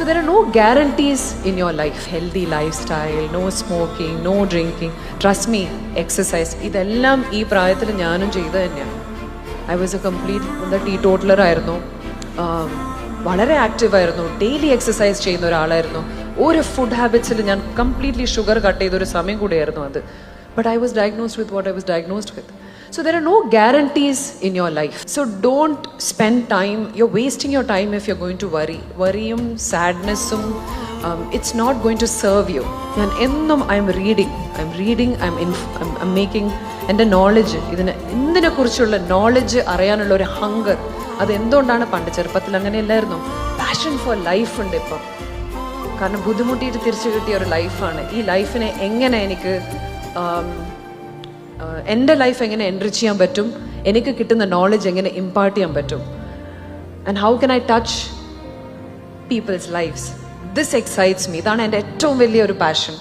So there are no guarantees in your life. Healthy lifestyle, no smoking, no drinking. Trust me, exercise. ഇതെല്ലാം ഈ പ്രായത്തിൽ ഞാനും ചെയ്തു തന്നെയാണ്. I was a complete teetotaler ആയിരുന്നു. വളരെ ആക്റ്റീവായിരുന്നു, ഡെയിലി എക്സസൈസ് ചെയ്യുന്ന ഒരാളായിരുന്നു. ഒരു ഫുഡ് ഹാബിറ്റ്സിൽ ഞാൻ കംപ്ലീറ്റ്ലി ഷുഗർ കട്ട് ചെയ്തൊരു സമയം കൂടിയായിരുന്നു അത്. But I was diagnosed with what I was diagnosed with. So there are no guarantees in your life. So don't spend time, you're wasting your time if you're going to worry. Worryum, sadnessum, it's not going to serve you. And ennum I'm reading, I'm making എൻ്റെ knowledge ഇതിനെ കുറിച്ചുള്ള knowledge അറിയാനുള്ള ഒരു hunger, അത് എന്തുകൊണ്ടാണ് പണ്ട് ചെറുപ്പത്തിൽ അങ്ങനെയല്ലായിരുന്നു. Passion for life ഉണ്ട് ഇപ്പം. കാരണം ബുദ്ധിമുട്ടിയിട്ട് തിരിച്ചു കിട്ടിയ ഒരു ലൈഫാണ്. ഈ ലൈഫിനെ എങ്ങനെ എനിക്ക് എൻ്റെ ലൈഫ് എങ്ങനെ എൻറിച്ച് ചെയ്യാൻ പറ്റും, എനിക്ക് കിട്ടുന്ന നോളജ് എങ്ങനെ ഇമ്പാർട്ട് ചെയ്യാൻ പറ്റും, and how can I touch peoples lifes. This excites me. ഇതാണ് എൻ്റെ ഏറ്റവും വലിയൊരു പാഷൻ.